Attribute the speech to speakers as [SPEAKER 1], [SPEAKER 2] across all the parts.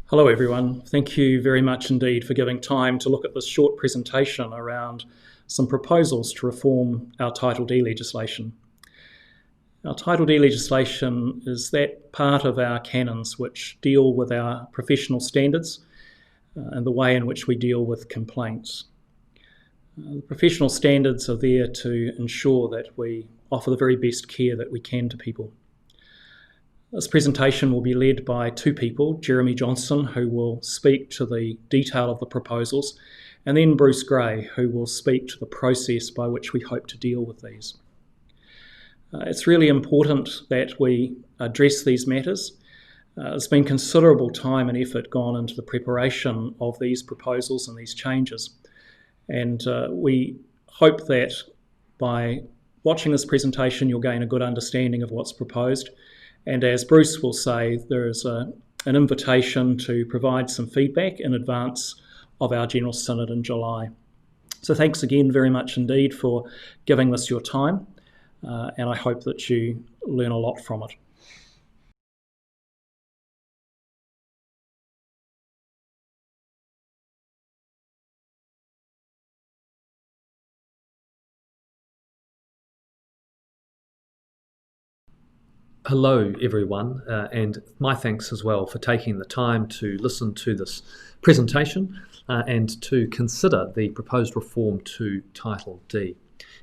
[SPEAKER 1] Hello everyone. Thank you very much indeed for giving time to look at this short presentation around some proposals to reform our Title D legislation. Our Title D legislation is that part of our canons which deal with our professional standards and the way in which we deal with complaints. The professional standards are there to ensure that we offer the very best care that we can to people. This presentation will be led by two people, Jeremy Johnson, who will speak to the detail of the proposals, and then Bruce Gray, who will speak to the process by which we hope to deal with these. It's really important that we address these matters. There's been considerable time and effort gone into the preparation of these proposals and these changes, and we hope that by watching this presentation you'll gain a good understanding of what's proposed. And as Bruce will say, there is an invitation to provide some feedback in advance of our General Synod in July. So thanks again very much indeed for giving this your time, and I hope that you learn a lot from it.
[SPEAKER 2] Hello everyone, and my thanks as well for taking the time to listen to this presentation and to consider the proposed reform to Title D.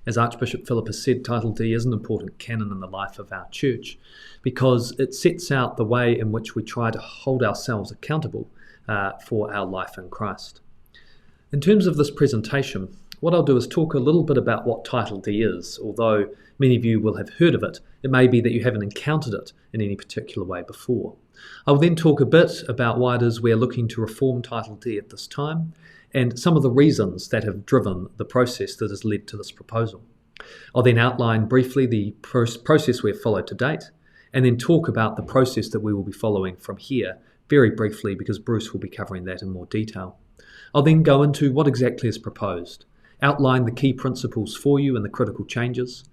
[SPEAKER 2] As Archbishop Philip has said, Title D is an important canon in the life of our church because it sets out the way in which we try to hold ourselves accountable for our life in Christ. In terms of this presentation, what I'll do is talk a little bit about what Title D is. Although many of you will have heard of it, it may be that you haven't encountered it in any particular way before. I will then talk a bit about why it is we are looking to reform Title D at this time and some of the reasons that have driven the process that has led to this proposal. I'll then outline briefly the process we have followed to date and then talk about the process that we will be following from here very briefly because Bruce will be covering that in more detail. I'll then go into what exactly is proposed, outline the key principles for you and the critical changes,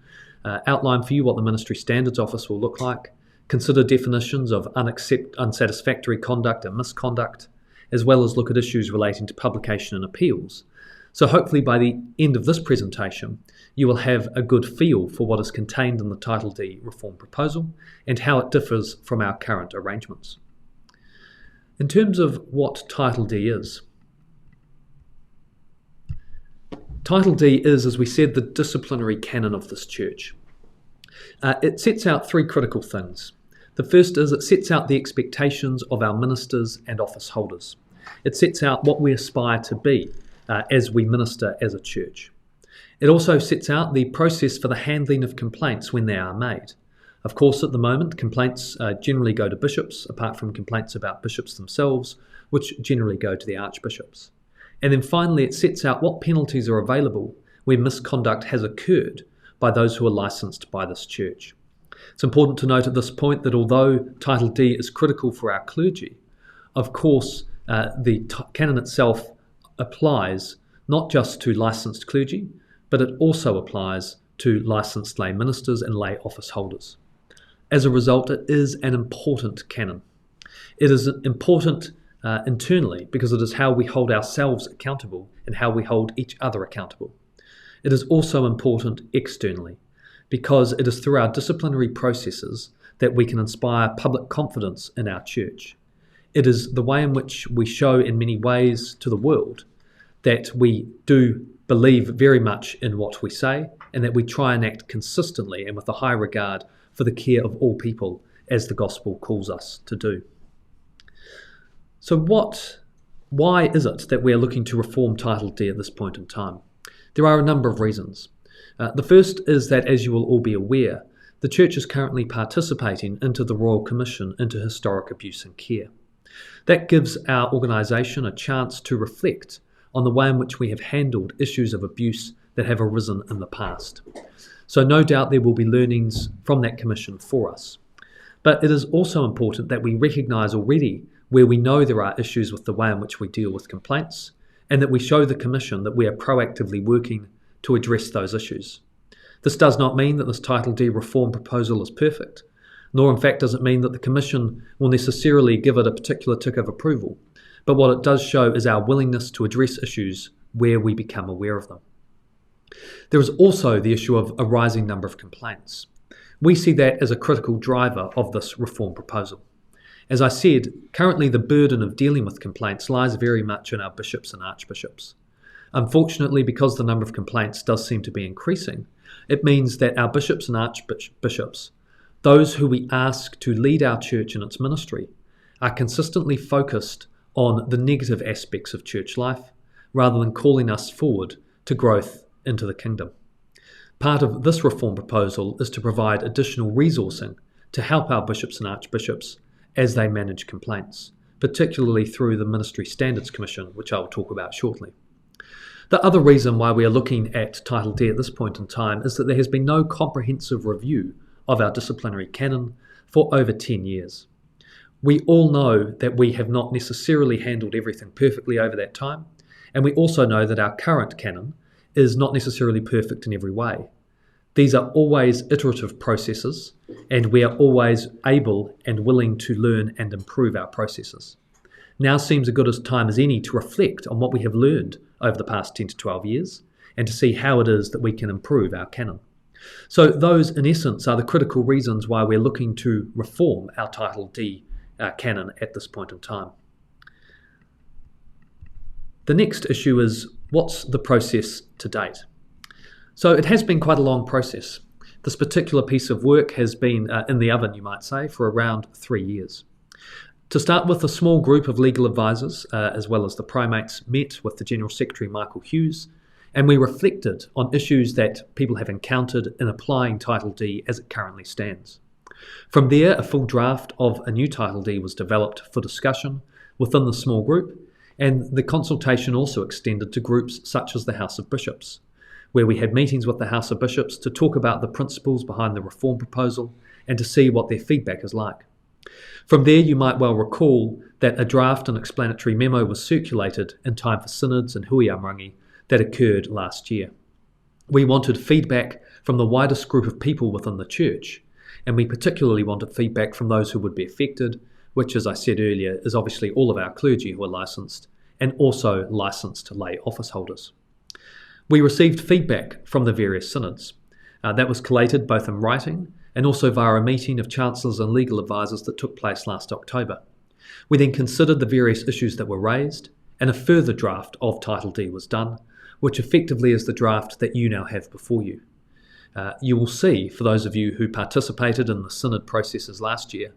[SPEAKER 2] outline for you what the Ministry Standards Office will look like, consider definitions of unsatisfactory conduct and misconduct, as well as look at issues relating to publication and appeals. So hopefully by the end of this presentation, you will have a good feel for what is contained in the Title D reform proposal and how it differs from our current arrangements. In terms of what Title D is, Title D is, as we said, the disciplinary canon of this church. It sets out three critical things. The first is it sets out the expectations of our ministers and office holders. It sets out what we aspire to be as we minister as a church. It also sets out the process for the handling of complaints when they are made. Of course, at the moment, complaints generally go to bishops, apart from complaints about bishops themselves, which generally go to the archbishops. And then finally, it sets out what penalties are available when misconduct has occurred by those who are licensed by this church. It's important to note at this point that although Title D is critical for our clergy, of course, the canon itself applies not just to licensed clergy, but it also applies to licensed lay ministers and lay office holders. As a result, it is an important canon. It is important internally because it is how we hold ourselves accountable and how we hold each other accountable. It is also important externally because it is through our disciplinary processes that we can inspire public confidence in our church. It is the way in which we show in many ways to the world that we do believe very much in what we say and that we try and act consistently and with a high regard for the care of all people as the gospel calls us to do. So why is it that we are looking to reform Title D at this point in time? There are a number of reasons. The first is that, as you will all be aware, the Church is currently participating into the Royal Commission into Historic Abuse and Care. That gives our organisation a chance to reflect on the way in which we have handled issues of abuse that have arisen in the past. So no doubt there will be learnings from that commission for us. But it is also important that we recognise already where we know there are issues with the way in which we deal with complaints, and that we show the Commission that we are proactively working to address those issues. This does not mean that this Title D reform proposal is perfect. nor in fact does it mean that the Commission will necessarily give it a particular tick of approval, but what it does show is our willingness to address issues where we become aware of them. There is also the issue of a rising number of complaints. We see that as a critical driver of this reform proposal. As I said, currently the burden of dealing with complaints lies very much in our bishops and archbishops. Unfortunately, because the number of complaints does seem to be increasing, it means that our bishops and archbishops, those who we ask to lead our church in its ministry, are consistently focused on the negative aspects of church life rather than calling us forward to growth into the kingdom. Part of this reform proposal is to provide additional resourcing to help our bishops and archbishops as they manage complaints, particularly through the Ministry Standards Commission, which I will talk about shortly. The other reason why we are looking at Title D at this point in time is that there has been no comprehensive review of our disciplinary canon for over 10 years. We all know that we have not necessarily handled everything perfectly over that time, and we also know that our current canon is not necessarily perfect in every way. These are always iterative processes, and we are always able and willing to learn and improve our processes. Now seems as good a time as any to reflect on what we have learned over the past 10 to 12 years and to see how it is that we can improve our canon. So those, in essence, are the critical reasons why we're looking to reform our Title D canon at this point in time. The next issue is, what's the process to date? So it has been quite a long process. This particular piece of work has been in the oven, you might say, for around 3 years. To start with, a small group of legal advisors, as well as the Primates, met with the General Secretary Michael Hughes, and we reflected on issues that people have encountered in applying Title D as it currently stands. From there, a full draft of a new Title D was developed for discussion within the small group, and the consultation also extended to groups such as the House of Bishops, where we had meetings with the House of Bishops to talk about the principles behind the reform proposal and to see what their feedback is like. From there, you might well recall that a draft and explanatory memo was circulated in time for synods in Hīnota that occurred last year. We wanted feedback from the widest group of people within the church, and we particularly wanted feedback from those who would be affected, which, as I said earlier, is obviously all of our clergy who are licensed and also licensed lay office holders. We received feedback from the various synods. That was collated both in writing and also via a meeting of chancellors and legal advisors that took place last October. We then considered the various issues that were raised, and a further draft of Title D was done, which effectively is the draft that you now have before you. You will see, for those of you who participated in the synod processes last year,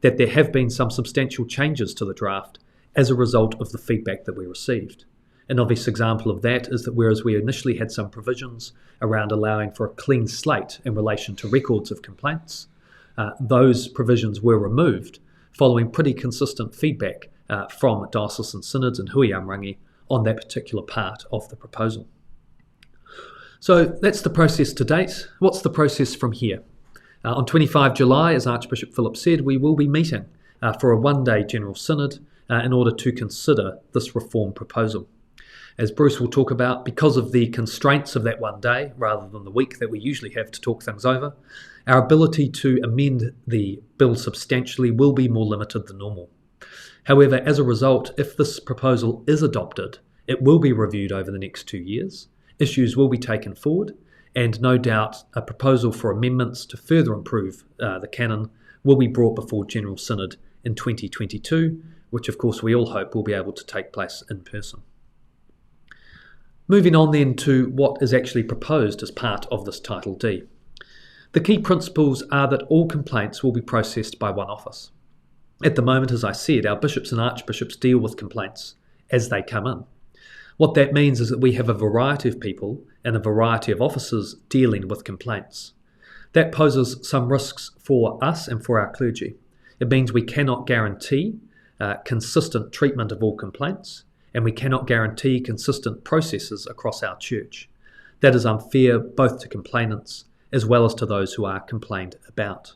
[SPEAKER 2] that there have been some substantial changes to the draft as a result of the feedback that we received. An obvious example of that is that whereas we initially had some provisions around allowing for a clean slate in relation to records of complaints, those provisions were removed following pretty consistent feedback from diocesan synods and Hīnota on that particular part of the proposal. So that's the process to date. What's the process from here? On 25 July, as Archbishop Philip said, we will be meeting for a one-day General Synod in order to consider this reform proposal. As Bruce will talk about, because of the constraints of that one day, rather than the week that we usually have to talk things over, our ability to amend the bill substantially will be more limited than normal. However, as a result, if this proposal is adopted, it will be reviewed over the next 2 years, issues will be taken forward, and no doubt a proposal for amendments to further improve the canon will be brought before General Synod in 2022, which of course we all hope will be able to take place in person. Moving on then to what is actually proposed as part of this Title D. The key principles are that all complaints will be processed by one office. At the moment, as I said, our bishops and archbishops deal with complaints as they come in. What that means is that we have a variety of people and a variety of officers dealing with complaints. That poses some risks for us and for our clergy. It means we cannot guarantee consistent treatment of all complaints, and we cannot guarantee consistent processes across our church. That is unfair both to complainants as well as to those who are complained about.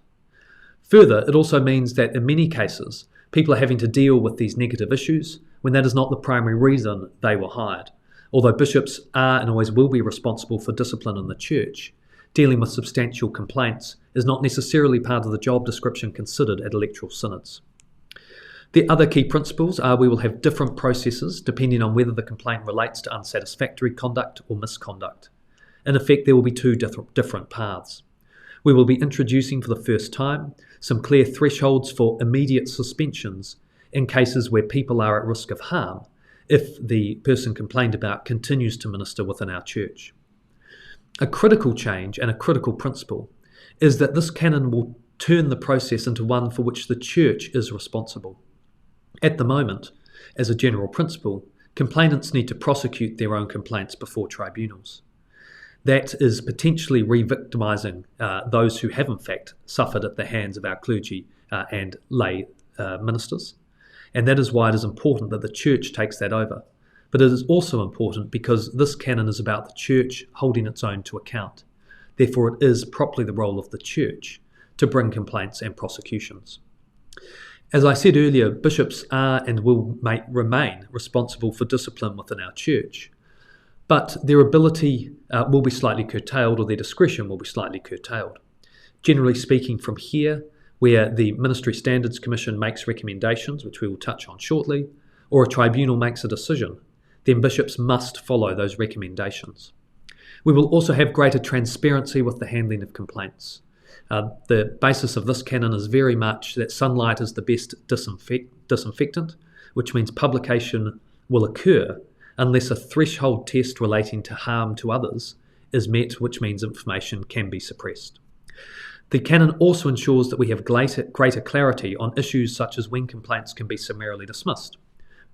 [SPEAKER 2] Further, it also means that in many cases, people are having to deal with these negative issues when that is not the primary reason they were hired. Although bishops are and always will be responsible for discipline in the church, dealing with substantial complaints is not necessarily part of the job description considered at electoral synods. The other key principles are we will have different processes depending on whether the complaint relates to unsatisfactory conduct or misconduct. In effect, there will be two different paths. We will be introducing for the first time some clear thresholds for immediate suspensions in cases where people are at risk of harm if the person complained about continues to minister within our church. A critical change and a critical principle is that this canon will turn the process into one for which the church is responsible. At the moment, as a general principle, complainants need to prosecute their own complaints before tribunals. That is potentially re-victimising those who have in fact suffered at the hands of our clergy and lay ministers. And that is why it is important that the church takes that over. But it is also important because this canon is about the church holding its own to account. Therefore, it is properly the role of the church to bring complaints and prosecutions. As I said earlier, bishops are and will remain responsible for discipline within our church, but their ability will be slightly curtailed, or their discretion will be slightly curtailed. Generally speaking, from here, where the Ministry Standards Commission makes recommendations, which we will touch on shortly, or a tribunal makes a decision, then bishops must follow those recommendations. We will also have greater transparency with the handling of complaints. The basis of this canon is very much that sunlight is the best disinfectant, which means publication will occur unless a threshold test relating to harm to others is met, which means information can be suppressed. The canon also ensures that we have greater clarity on issues such as when complaints can be summarily dismissed.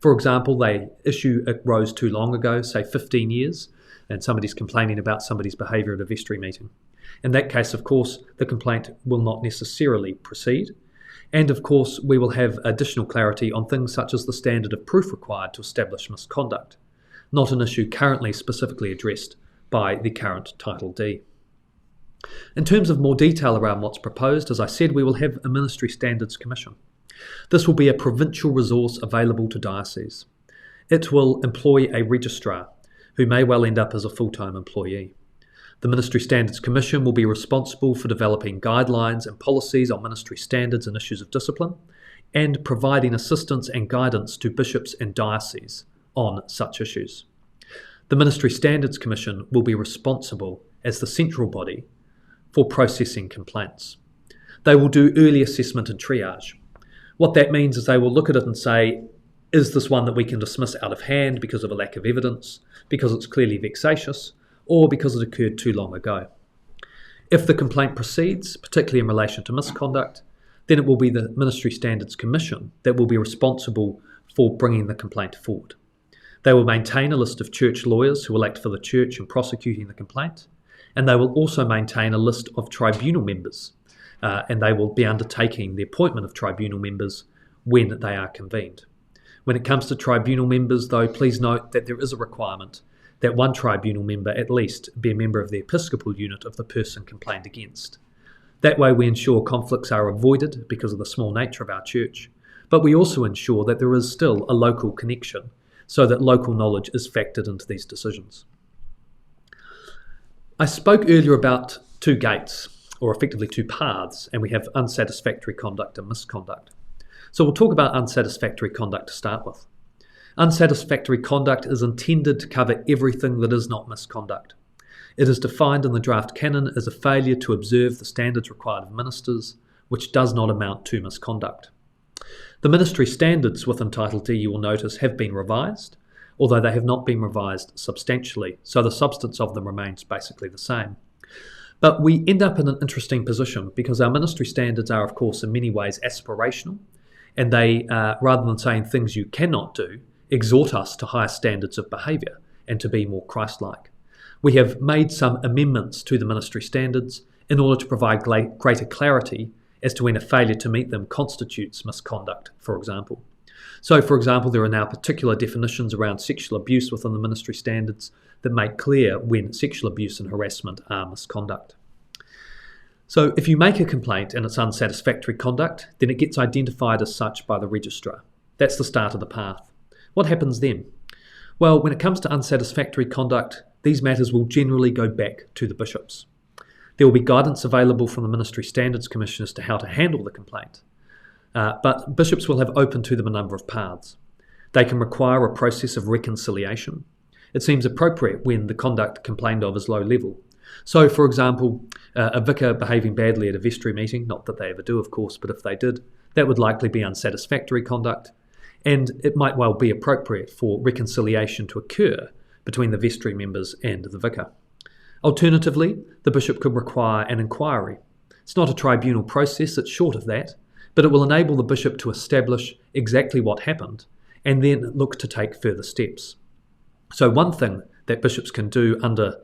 [SPEAKER 2] For example, the issue arose too long ago, say 15 years, and somebody's complaining about somebody's behaviour at a vestry meeting. In that case, of course, the complaint will not necessarily proceed. And of course, we will have additional clarity on things such as the standard of proof required to establish misconduct, not an issue currently specifically addressed by the current Title D. In terms of more detail around what's proposed, as I said, we will have a Ministry Standards Commission. This will be a provincial resource available to dioceses. It will employ a registrar who may well end up as a full-time employee. The Ministry Standards Commission will be responsible for developing guidelines and policies on ministry standards and issues of discipline, and providing assistance and guidance to bishops and dioceses on such issues. The Ministry Standards Commission will be responsible as the central body for processing complaints. They will do early assessment and triage. What that means is they will look at it and say, is this one that we can dismiss out of hand because of a lack of evidence, because it's clearly vexatious, or because it occurred too long ago? If the complaint proceeds, particularly in relation to misconduct, then it will be the Ministry Standards Commission that will be responsible for bringing the complaint forward. They will maintain a list of church lawyers who will act for the church in prosecuting the complaint, and they will also maintain a list of tribunal members, and they will be undertaking the appointment of tribunal members when they are convened. When it comes to tribunal members, though, please note that there is a requirement that one tribunal member at least be a member of the episcopal unit of the person complained against. That way we ensure conflicts are avoided because of the small nature of our church, but we also ensure that there is still a local connection so that local knowledge is factored into these decisions. I spoke earlier about two gates, or effectively two paths, and we have unsatisfactory conduct and misconduct. So we'll talk about unsatisfactory conduct to start with. Unsatisfactory conduct is intended to cover everything that is not misconduct. It is defined in the draft canon as a failure to observe the standards required of ministers, which does not amount to misconduct. The ministry standards within Title D, you will notice, have been revised, although they have not been revised substantially, so the substance of them remains basically the same. But we end up in an interesting position because our ministry standards are, of course, in many ways aspirational, and they, rather than saying things you cannot do, exhort us to higher standards of behaviour and to be more Christ-like. We have made some amendments to the ministry standards in order to provide greater clarity as to when a failure to meet them constitutes misconduct, for example. So, for example, there are now particular definitions around sexual abuse within the ministry standards that make clear when sexual abuse and harassment are misconduct. So if you make a complaint and it's unsatisfactory conduct, then it gets identified as such by the registrar. That's the start of the path. What happens then? Well, when it comes to unsatisfactory conduct, these matters will generally go back to the bishops. There will be guidance available from the Ministry Standards Commission as to how to handle the complaint, but bishops will have open to them a number of paths. They can require a process of reconciliation. It seems appropriate when the conduct complained of is low level. So, for example, a vicar behaving badly at a vestry meeting, not that they ever do, of course, but if they did, that would likely be unsatisfactory conduct, and it might well be appropriate for reconciliation to occur between the vestry members and the vicar. Alternatively, the bishop could require an inquiry. It's not a tribunal process, it's short of that, but it will enable the bishop to establish exactly what happened and then look to take further steps. So one thing that bishops can do under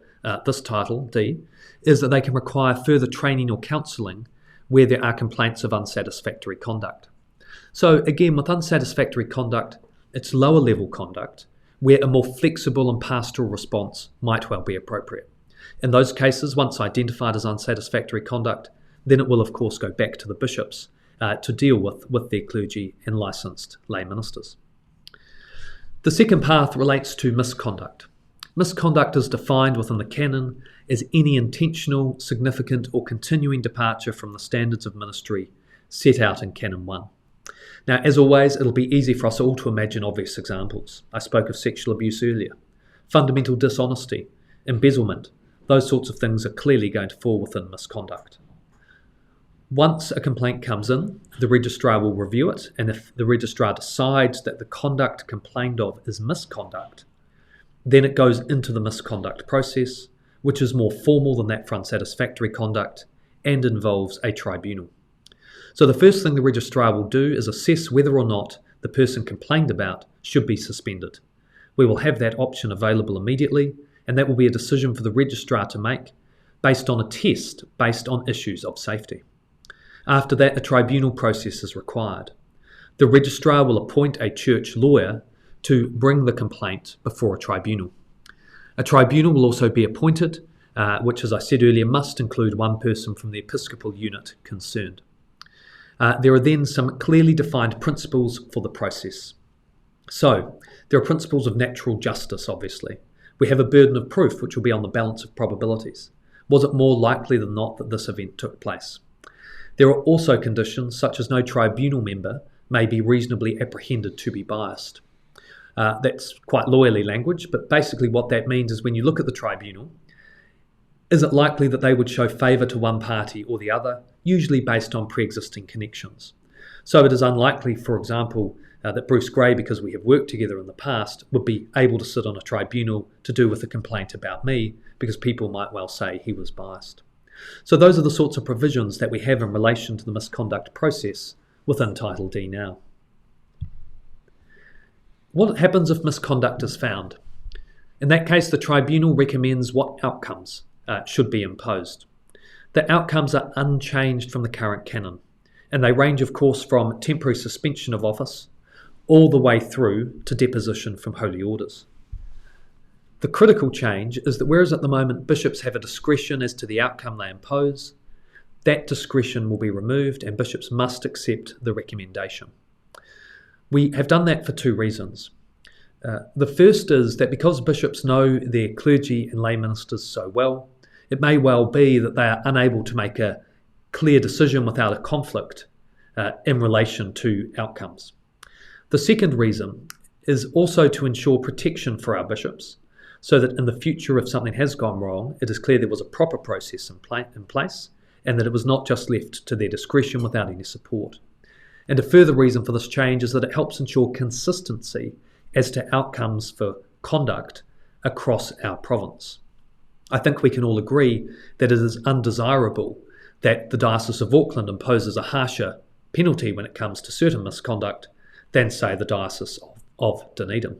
[SPEAKER 2] this title, D, is that they can require further training or counselling where there are complaints of unsatisfactory conduct. So again, with unsatisfactory conduct, it's lower level conduct where a more flexible and pastoral response might well be appropriate. In those cases, once identified as unsatisfactory conduct, then it will of course go back to the bishops to deal with their clergy and licensed lay ministers. The second path relates to misconduct. Misconduct is defined within the canon as any intentional, significant or continuing departure from the standards of ministry set out in Canon 1. Now, as always, it'll be easy for us all to imagine obvious examples. I spoke of sexual abuse earlier. Fundamental dishonesty, embezzlement, those sorts of things are clearly going to fall within misconduct. Once a complaint comes in, the registrar will review it, and if the registrar decides that the conduct complained of is misconduct, then it goes into the misconduct process, which is more formal than that for unsatisfactory conduct and involves a tribunal. So the first thing the registrar will do is assess whether or not the person complained about should be suspended. We will have that option available immediately, and that will be a decision for the registrar to make based on a test based on issues of safety. After that, a tribunal process is required. The registrar will appoint a church lawyer to bring the complaint before a tribunal. A tribunal will also be appointed, which, as I said earlier, must include one person from the episcopal unit concerned. There are then some clearly defined principles for the process. So, there are principles of natural justice, obviously. We have a burden of proof, which will be on the balance of probabilities. Was it more likely than not that this event took place? There are also conditions such as no tribunal member may be reasonably apprehended to be biased. That's quite lawyerly language, but basically what that means is when you look at the tribunal, is it likely that they would show favour to one party or the other, usually based on pre-existing connections? So it is unlikely, for example, that Bruce Gray, because we have worked together in the past, would be able to sit on a tribunal to do with a complaint about me, because people might well say he was biased. So those are the sorts of provisions that we have in relation to the misconduct process within Title D now. What happens if misconduct is found? In that case, the tribunal recommends what outcomes should be imposed. The outcomes are unchanged from the current canon, and they range, of course, from temporary suspension of office all the way through to deposition from holy orders. The critical change is that whereas at the moment bishops have a discretion as to the outcome they impose, that discretion will be removed and bishops must accept the recommendation. We have done that for two reasons. The first is that because bishops know their clergy and lay ministers so well, it may well be that they are unable to make a clear decision without a conflict in relation to outcomes. The second reason is also to ensure protection for our bishops, so that in the future, if something has gone wrong, it is clear there was a proper process in place and that it was not just left to their discretion without any support. And a further reason for this change is that it helps ensure consistency as to outcomes for conduct across our province. I think we can all agree that it is undesirable that the Diocese of Auckland imposes a harsher penalty when it comes to certain misconduct than, say, the Diocese of Dunedin.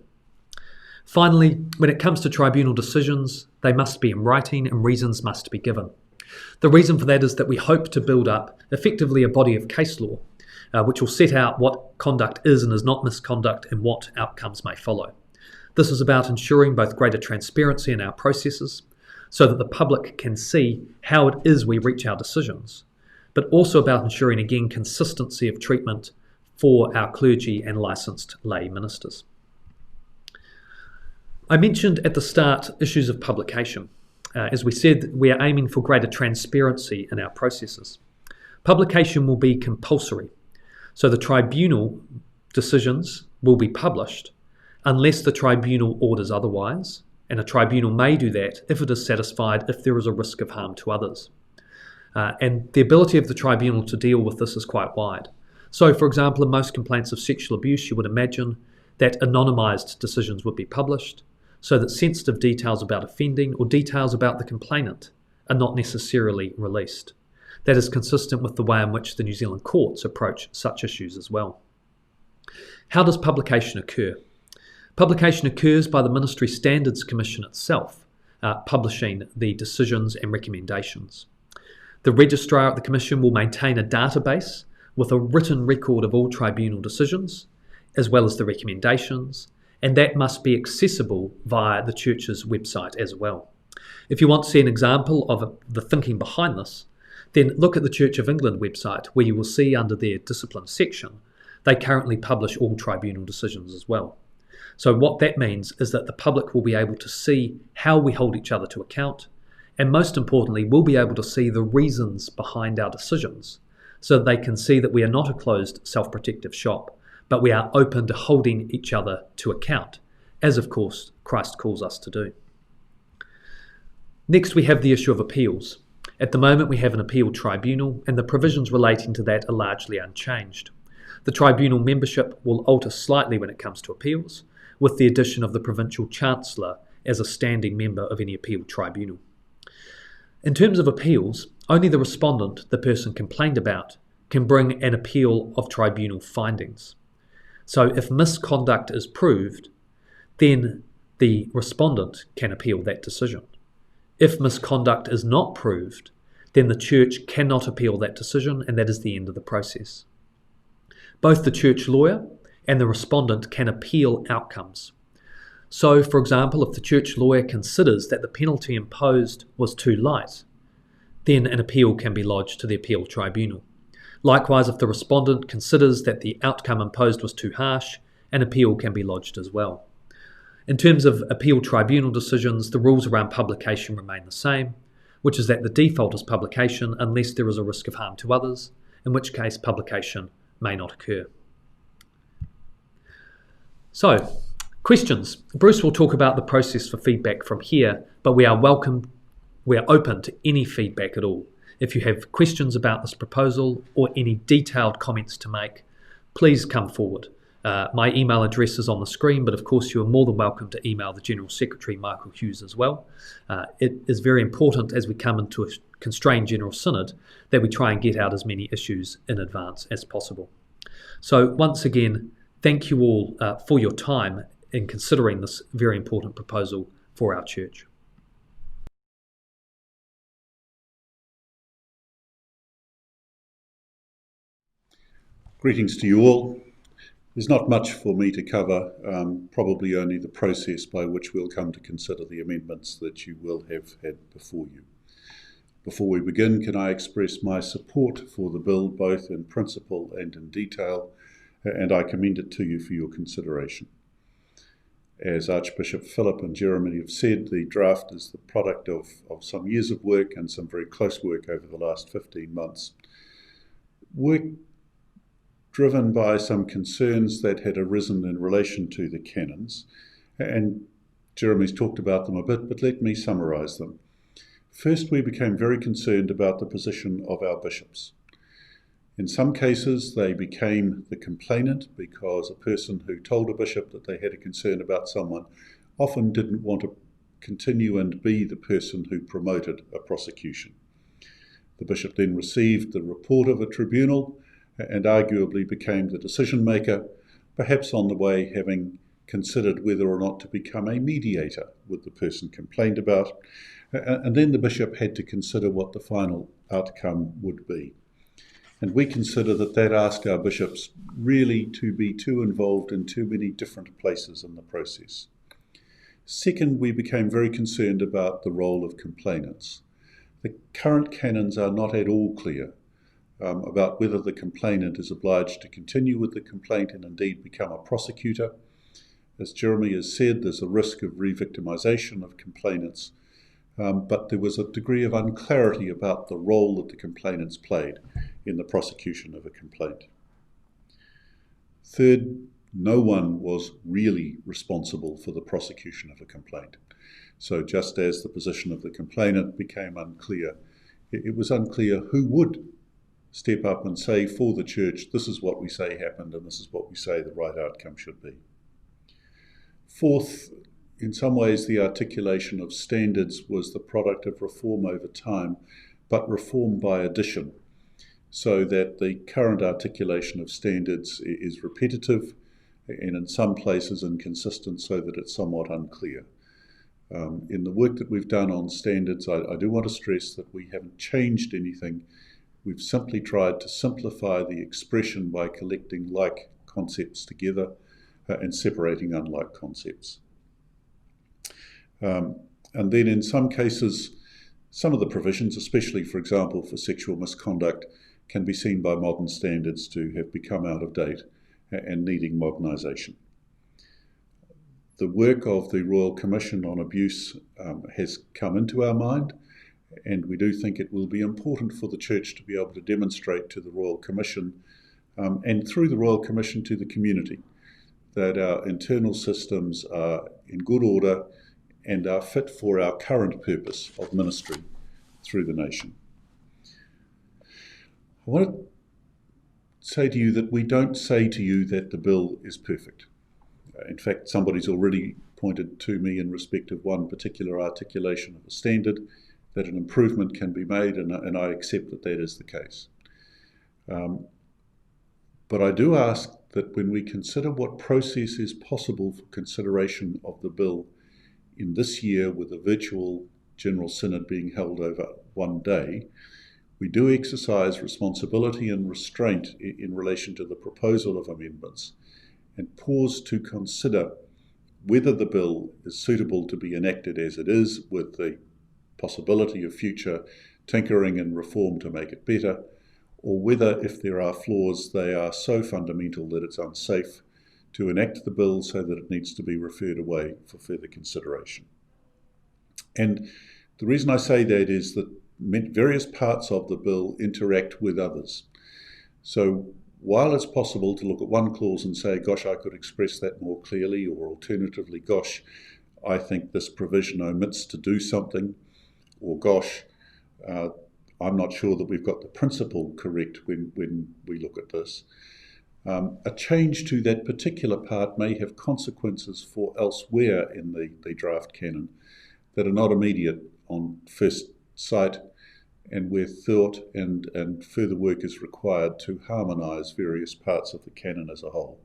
[SPEAKER 2] Finally, when it comes to tribunal decisions, they must be in writing and reasons must be given. The reason for that is that we hope to build up effectively a body of case law which will set out what conduct is and is not misconduct and what outcomes may follow. This is about ensuring both greater transparency in our processes so that the public can see how it is we reach our decisions, but also about ensuring, again, consistency of treatment for our clergy and licensed lay ministers. I mentioned at the start issues of publication. As we said, we are aiming for greater transparency in our processes. Publication will be compulsory, so the tribunal decisions will be published unless the tribunal orders otherwise, and a tribunal may do that if it is satisfied if there is a risk of harm to others. And the ability of the tribunal to deal with this is quite wide. So, for example, in most complaints of sexual abuse, you would imagine that anonymised decisions would be published so that sensitive details about offending or details about the complainant are not necessarily released. That is consistent with the way in which the New Zealand courts approach such issues as well. How does publication occur? Publication occurs by the Ministry Standards Commission itself, publishing the decisions and recommendations. The registrar at the Commission will maintain a database with a written record of all tribunal decisions, as well as the recommendations, and that must be accessible via the Church's website as well. If you want to see an example of the thinking behind this, then look at the Church of England website, where you will see under their discipline section, they currently publish all tribunal decisions as well. So what that means is that the public will be able to see how we hold each other to account, and most importantly, we'll be able to see the reasons behind our decisions, so that they can see that we are not a closed self-protective shop, but we are open to holding each other to account, as of course Christ calls us to do. Next, we have the issue of appeals. At the moment, we have an appeal tribunal, and the provisions relating to that are largely unchanged. The tribunal membership will alter slightly when it comes to appeals, with the addition of the provincial Chancellor as a standing member of any appeal tribunal. In terms of appeals, only the respondent, the person complained about, can bring an appeal of tribunal findings. So if misconduct is proved, then the respondent can appeal that decision. If misconduct is not proved, then the Church cannot appeal that decision, and that is the end of the process. Both the Church lawyer and the respondent can appeal outcomes. So, for example, if the Church lawyer considers that the penalty imposed was too light, then an appeal can be lodged to the appeal tribunal. Likewise, if the respondent considers that the outcome imposed was too harsh, an appeal can be lodged as well. In terms of appeal tribunal decisions, the rules around publication remain the same, which is that the default is publication unless there is a risk of harm to others, in which case publication may not occur. So, questions. Bruce will talk about the process for feedback from here, but we are open to any feedback at all. If you have questions about this proposal or any detailed comments to make, please come forward. My email address is on the screen, but of course you are more than welcome to email the General Secretary, Michael Hughes, as well. It is very important as we come into a constrained General Synod that we try and get out as many issues in advance as possible. So once again, thank you all for your time in considering this very important proposal for our Church.
[SPEAKER 3] Greetings to you all. There's not much for me to cover, probably only the process by which we'll come to consider the amendments that you will have had before you. Before we begin, can I express my support for the bill, both in principle and in detail, and I commend it to you for your consideration. As Archbishop Philip and Jeremy have said, the draft is the product of some years of work and some very close work over the last 15 months. Work driven by some concerns that had arisen in relation to the canons, and Jeremy's talked about them a bit, but let me summarise them. First, we became very concerned about the position of our bishops. In some cases, they became the complainant because a person who told a bishop that they had a concern about someone often didn't want to continue and be the person who promoted a prosecution. The bishop then received the report of a tribunal and arguably became the decision maker, perhaps on the way having considered whether or not to become a mediator with the person complained about, and then the bishop had to consider what the final outcome would be. And we consider that asked our bishops really to be too involved in too many different places in the process. Second, we became very concerned about the role of complainants. The current canons are not at all clear about whether the complainant is obliged to continue with the complaint and indeed become a prosecutor. As Jeremy has said, there's a risk of re-victimisation of complainants, but there was a degree of unclarity about the role that the complainants played in the prosecution of a complaint. Third, no one was really responsible for the prosecution of a complaint. So just as the position of the complainant became unclear, it was unclear who would step up and say for the church, this is what we say happened and this is what we say the right outcome should be. Fourth, in some ways the articulation of standards was the product of reform over time, but reform by addition, so that the current articulation of standards is repetitive and in some places inconsistent, so that it's somewhat unclear. In the work that we've done on standards, I do want to stress that we haven't changed anything. We've simply tried to simplify the expression by collecting like concepts together and separating unlike concepts. And then in some cases, some of the provisions, especially, for example, for sexual misconduct, can be seen by modern standards to have become out of date and needing modernisation. The work of the Royal Commission on Abuse has come into our mind, and we do think it will be important for the Church to be able to demonstrate to the Royal Commission and through the Royal Commission to the community that our internal systems are in good order and are fit for our current purpose of ministry through the nation. I want to say to you that we don't say to you that the bill is perfect. In fact, somebody's already pointed to me in respect of one particular articulation of a standard that an improvement can be made, and I accept that that is the case. But I do ask that when we consider what process is possible for consideration of the bill in this year with a virtual General Synod being held over one day, we do exercise responsibility and restraint in relation to the proposal of amendments and pause to consider whether the bill is suitable to be enacted as it is, with the possibility of future tinkering and reform to make it better, or whether, if there are flaws, they are so fundamental that it's unsafe to enact the bill, so that it needs to be referred away for further consideration. And the reason I say that is that various parts of the bill interact with others. So while it's possible to look at one clause and say, gosh, I could express that more clearly, or alternatively, gosh, I think this provision omits to do something, or gosh, I'm not sure that we've got the principle correct when we look at this. A change to that particular part may have consequences for elsewhere in the draft canon that are not immediate on first sight, and where thought and further work is required to harmonise various parts of the canon as a whole.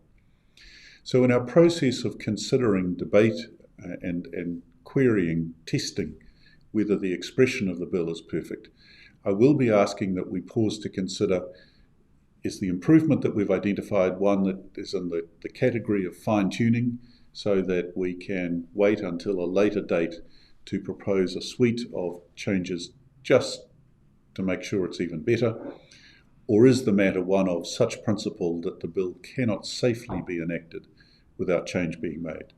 [SPEAKER 3] So in our process of considering debate and querying, testing whether the expression of the bill is perfect, I will be asking that we pause to consider, is the improvement that we've identified one that is in the category of fine-tuning, so that we can wait until a later date to propose a suite of changes just to make sure it's even better? Or is the matter one of such principle that the bill cannot safely be enacted without change being made?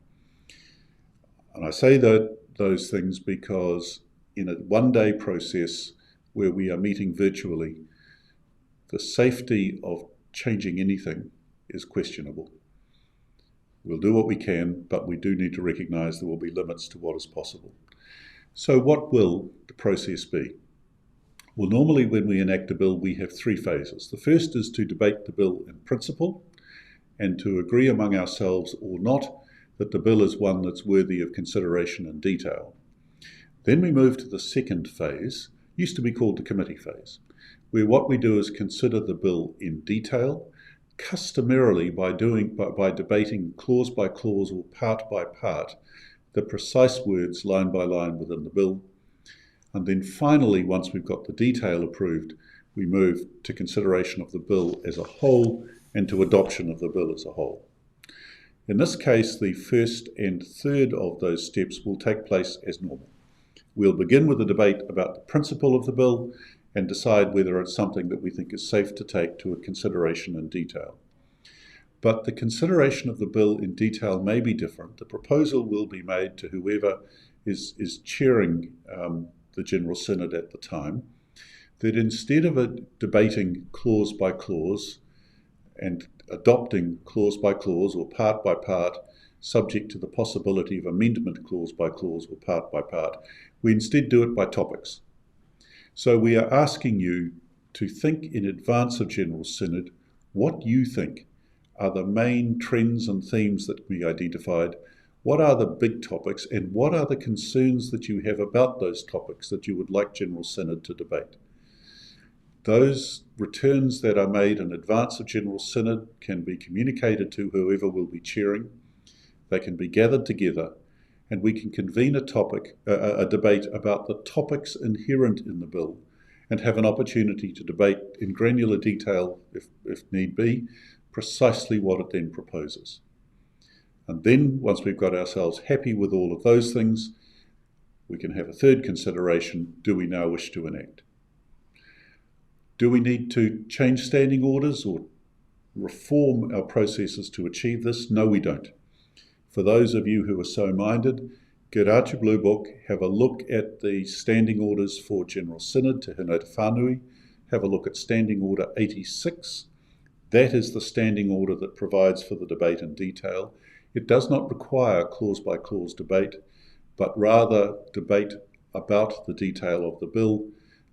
[SPEAKER 3] And I say those things because in a one-day process where we are meeting virtually, the safety of changing anything is questionable. We'll do what we can, but we do need to recognise there will be limits to what is possible. So what will the process be? Well, normally when we enact a bill, we have three phases. The first is to debate the bill in principle and to agree among ourselves or not that the bill is one that's worthy of consideration in detail. Then we move to the second phase, used to be called the committee phase, where what we do is consider the bill in detail, customarily by debating clause by clause or part by part the precise words line by line within the bill. And then finally, once we've got the detail approved, we move to consideration of the bill as a whole and to adoption of the bill as a whole. In this case, the first and third of those steps will take place as normal. We'll begin with a debate about the principle of the bill and decide whether it's something that we think is safe to take to a consideration in detail. But the consideration of the bill in detail may be different. The proposal will be made to whoever is chairing the General Synod at the time, that instead of debating clause by clause and adopting clause by clause or part by part, subject to the possibility of amendment clause by clause or part by part, we instead do it by topics. So we are asking you to think in advance of General Synod what you think are the main trends and themes that can be identified, what are the big topics, and what are the concerns that you have about those topics that you would like General Synod to debate. Those returns that are made in advance of General Synod can be communicated to whoever will be chairing. They can be gathered together, and we can convene a debate about the topics inherent in the bill and have an opportunity to debate in granular detail, if need be, precisely what it then proposes. And then, once we've got ourselves happy with all of those things, we can have a third consideration: do we now wish to enact? Do we need to change standing orders or reform our processes to achieve this? No, we don't. For those of you who are so minded, get out your blue book, have a look at the standing orders for General Synod to Hīnota Whānui, have a look at Standing Order 86. That is the standing order that provides for the debate in detail. It does not require clause-by-clause debate, but rather debate about the detail of the bill,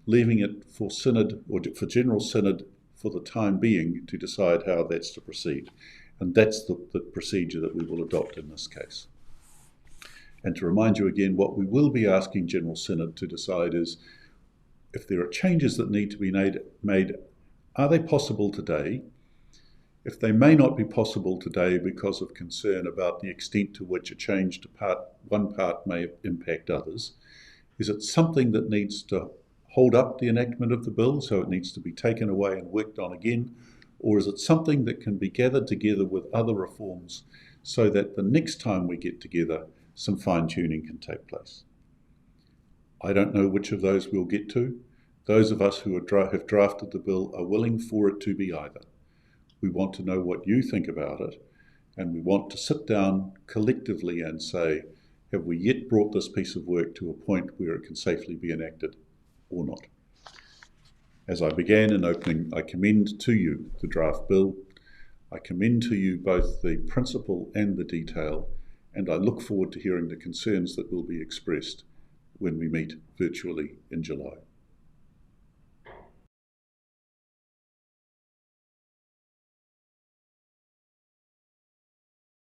[SPEAKER 3] leaving it for Synod, or for General Synod for the time being, to decide how that's to proceed. And that's the procedure that we will adopt in this case. And to remind you again, what we will be asking General Synod to decide is, if there are changes that need to be made, are they possible today? If they may not be possible today because of concern about the extent to which a change to one part may impact others, is it something that needs to hold up the enactment of the bill, so it needs to be taken away and worked on again? Or is it something that can be gathered together with other reforms so that the next time we get together, some fine-tuning can take place? I don't know which of those we'll get to. Those of us who have drafted the bill are willing for it to be either. We want to know what you think about it, and we want to sit down collectively and say, have we yet brought this piece of work to a point where it can safely be enacted or not? As I began in opening, I commend to you the draft bill. I commend to you both the principle and the detail, and I look forward to hearing the concerns that will be expressed when we meet virtually in July.